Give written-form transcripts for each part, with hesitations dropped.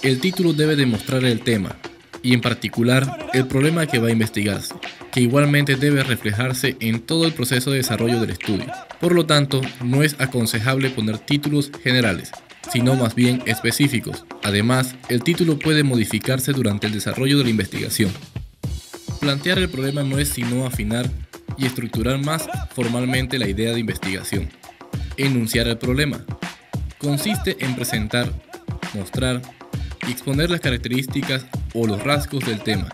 El título debe demostrar el tema, y en particular el problema que va a investigarse, que igualmente debe reflejarse en todo el proceso de desarrollo del estudio. Por lo tanto, no es aconsejable poner títulos generales, sino más bien específicos. Además, el título puede modificarse durante el desarrollo de la investigación. Plantear el problema no es sino afinar y estructurar más formalmente la idea de investigación. Enunciar el problema consiste en presentar, mostrar y exponer las características o los rasgos del tema,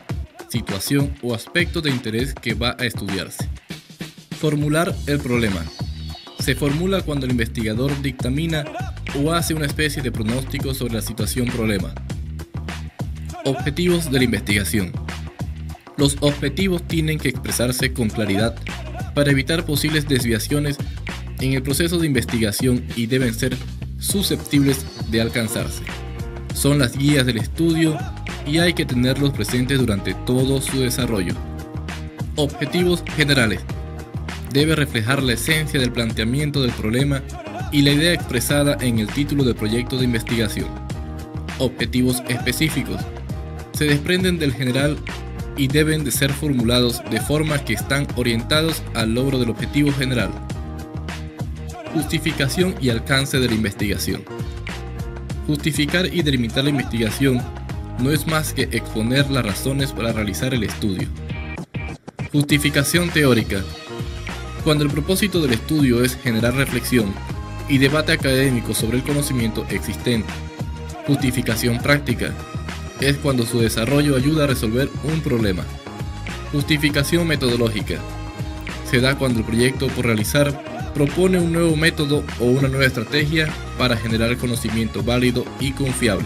situación o aspecto de interés que va a estudiarse. Formular el problema. Se formula cuando el investigador dictamina o hace una especie de pronóstico sobre la situación problema. Objetivos de la investigación. Los objetivos tienen que expresarse con claridad para evitar posibles desviaciones en el proceso de investigación y deben ser susceptibles de alcanzarse. Son las guías del estudio y hay que tenerlos presentes durante todo su desarrollo. Objetivos generales. Debe reflejar la esencia del planteamiento del problema y la idea expresada en el título del proyecto de investigación. Objetivos específicos. Se desprenden del general y deben de ser formulados de forma que están orientados al logro del objetivo general. Justificación y alcance de la investigación. Justificar y delimitar la investigación no es más que exponer las razones para realizar el estudio. Justificación teórica. Cuando el propósito del estudio es generar reflexión y debate académico sobre el conocimiento existente. Justificación práctica. Es cuando su desarrollo ayuda a resolver un problema. Justificación metodológica. Se da cuando el proyecto por realizar propone un nuevo método o una nueva estrategia para generar conocimiento válido y confiable.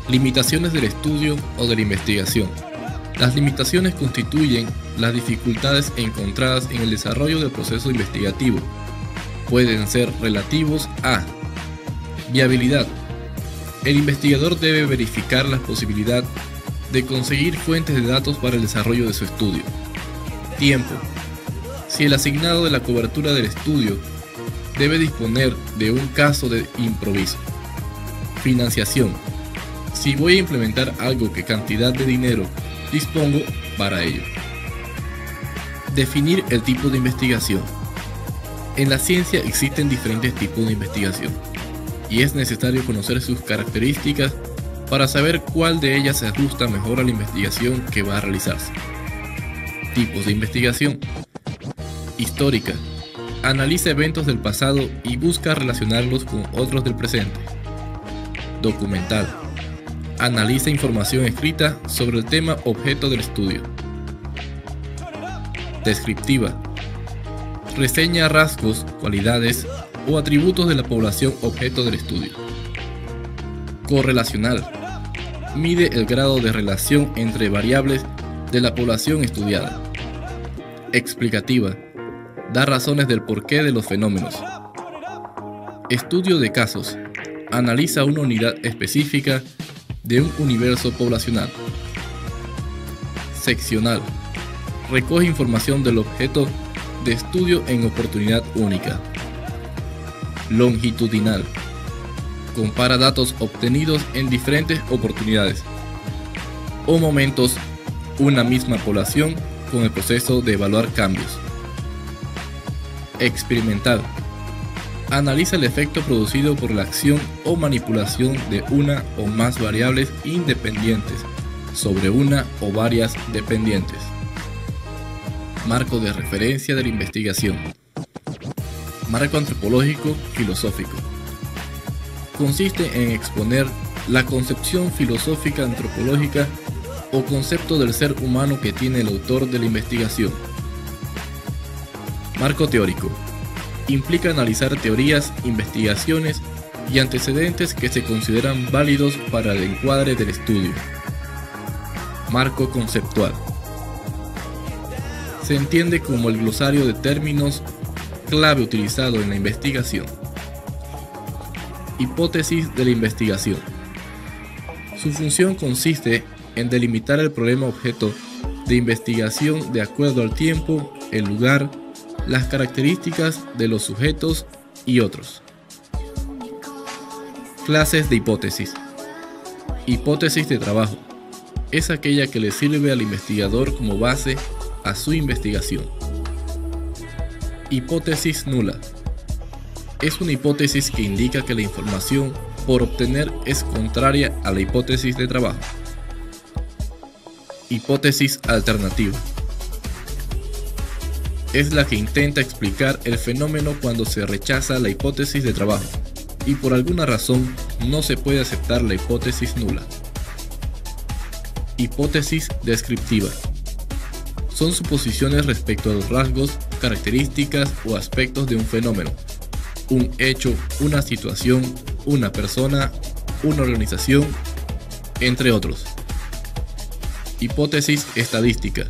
Limitaciones del estudio o de la investigación. Las limitaciones constituyen las dificultades encontradas en el desarrollo del proceso investigativo. Pueden ser relativos a viabilidad. El investigador debe verificar la posibilidad de conseguir fuentes de datos para el desarrollo de su estudio. Tiempo. Si el asignado de la cobertura del estudio debe disponer de un caso de improviso. Financiación. Si voy a implementar algo, ¿qué cantidad de dinero dispongo para ello? Definir el tipo de investigación. En la ciencia existen diferentes tipos de investigación y es necesario conocer sus características para saber cuál de ellas se ajusta mejor a la investigación que va a realizarse. Tipos de investigación. Histórica. Analiza eventos del pasado y busca relacionarlos con otros del presente. Documental. Analiza información escrita sobre el tema objeto del estudio. Descriptiva. Reseña rasgos, cualidades o atributos de la población objeto del estudio. Correlacional. Mide el grado de relación entre variables de la población estudiada. Explicativa. Da razones del porqué de los fenómenos. Estudio de casos. Analiza una unidad específica de un universo poblacional. Seccional. Recoge información del objeto de estudio en oportunidad única. Longitudinal. Compara datos obtenidos en diferentes oportunidades o momentos una misma población con el proceso de evaluar cambios. Experimental. Analiza el efecto producido por la acción o manipulación de una o más variables independientes sobre una o varias dependientes. Marco de referencia de la investigación. Marco antropológico filosófico. Consiste en exponer la concepción filosófica antropológica o concepto del ser humano que tiene el autor de la investigación. Marco teórico. Implica analizar teorías, investigaciones y antecedentes que se consideran válidos para el encuadre del estudio. Marco conceptual. Se entiende como el glosario de términos clave utilizado en la investigación. Hipótesis de la investigación. Su función consiste en delimitar el problema objeto de investigación de acuerdo al tiempo, el lugar, las características de los sujetos y otros. Clases de hipótesis. Hipótesis de trabajo. Es aquella que le sirve al investigador como base a su investigación. Hipótesis nula. Es una hipótesis que indica que la información por obtener es contraria a la hipótesis de trabajo. Hipótesis alternativa. Es la que intenta explicar el fenómeno cuando se rechaza la hipótesis de trabajo y por alguna razón no se puede aceptar la hipótesis nula. Hipótesis descriptiva. Son suposiciones respecto a los rasgos, características o aspectos de un fenómeno, un hecho, una situación, una persona, una organización, entre otros. Hipótesis estadística.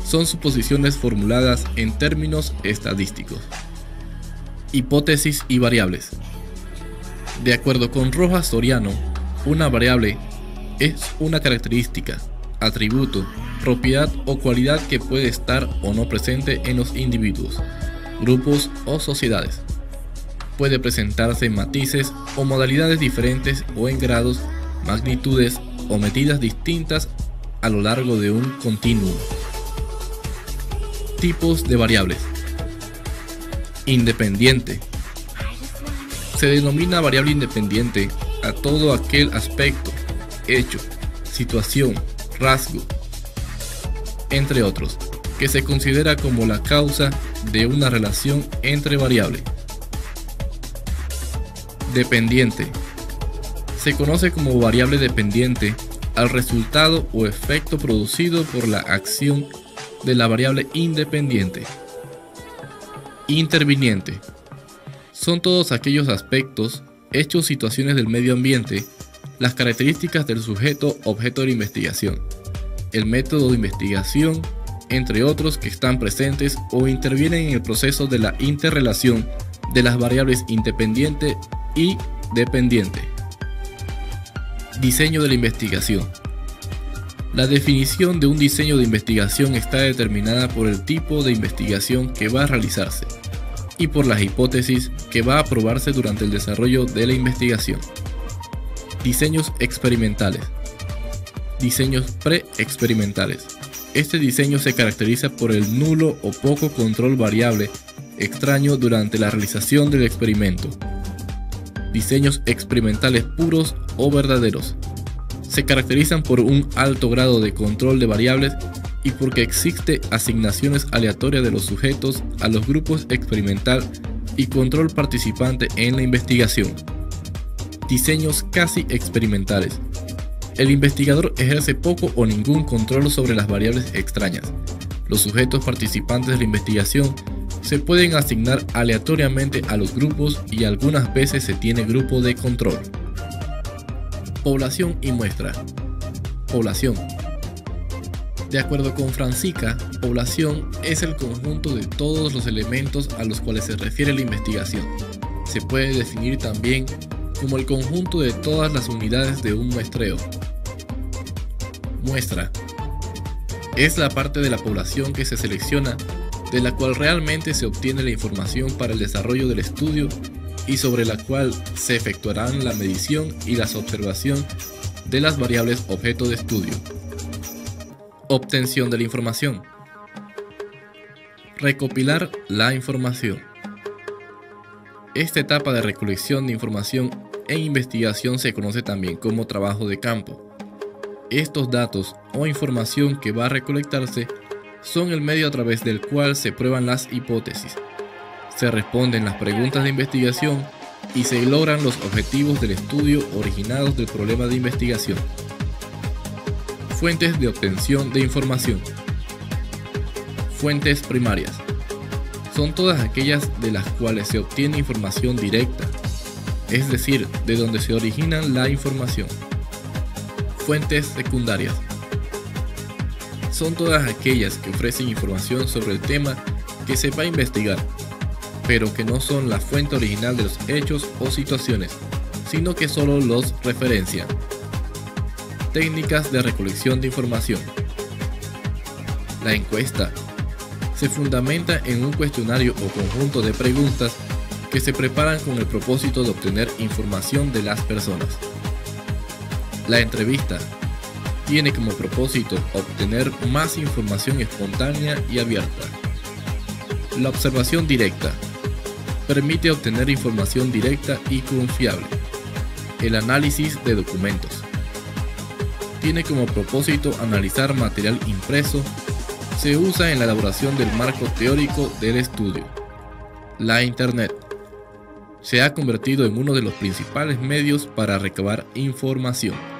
Son suposiciones formuladas en términos estadísticos. Hipótesis y variables. De acuerdo con Rojas Soriano, una variable es una característica, atributo, propiedad o cualidad que puede estar o no presente en los individuos, grupos o sociedades. Puede presentarse en matices o modalidades diferentes o en grados, magnitudes o medidas distintas a lo largo de un continuum. Tipos de variables. Independiente. Se denomina variable independiente a todo aquel aspecto, hecho, situación, rasgo, entre otros, que se considera como la causa de una relación entre variables. Dependiente. Se conoce como variable dependiente al resultado o efecto producido por la acción de la variable independiente. Interviniente. Son todos aquellos aspectos, hechos, situaciones del medio ambiente, las características del sujeto objeto de la investigación, el método de investigación, entre otros que están presentes o intervienen en el proceso de la interrelación de las variables independiente y dependiente. Diseño de la investigación. La definición de un diseño de investigación está determinada por el tipo de investigación que va a realizarse y por las hipótesis que va a probarse durante el desarrollo de la investigación. Diseños experimentales. Diseños pre-experimentales. Este diseño se caracteriza por el nulo o poco control variable extraño durante la realización del experimento. Diseños experimentales puros o verdaderos. Se caracterizan por un alto grado de control de variables y porque existe asignaciones aleatorias de los sujetos a los grupos experimental y control participante en la investigación. Diseños casi experimentales. El investigador ejerce poco o ningún control sobre las variables extrañas. Los sujetos participantes de la investigación se pueden asignar aleatoriamente a los grupos y algunas veces se tiene grupo de control. Población y muestra. Población. De acuerdo con Francica, población es el conjunto de todos los elementos a los cuales se refiere la investigación. Se puede definir también como el conjunto de todas las unidades de un muestreo. Muestra. Es la parte de la población que se selecciona, de la cual realmente se obtiene la información para el desarrollo del estudio y sobre la cual se efectuarán la medición y la observación de las variables objeto de estudio. Obtención de la información. Recopilar la información. Esta etapa de recolección de información en investigación se conoce también como trabajo de campo. Estos datos o información que va a recolectarse son el medio a través del cual se prueban las hipótesis, se responden las preguntas de investigación y se logran los objetivos del estudio originados del problema de investigación. Fuentes de obtención de información. Fuentes primarias. Son todas aquellas de las cuales se obtiene información directa, es decir, de donde se origina la información. Fuentes secundarias. Son todas aquellas que ofrecen información sobre el tema que se va a investigar, pero que no son la fuente original de los hechos o situaciones, sino que solo los referencian. Técnicas de recolección de información. La encuesta se fundamenta en un cuestionario o conjunto de preguntas que se preparan con el propósito de obtener información de las personas. La entrevista tiene como propósito obtener más información espontánea y abierta. La observación directa permite obtener información directa y confiable. El análisis de documentos tiene como propósito analizar material impreso. Se usa en la elaboración del marco teórico del estudio. La Internet se ha convertido en uno de los principales medios para recabar información.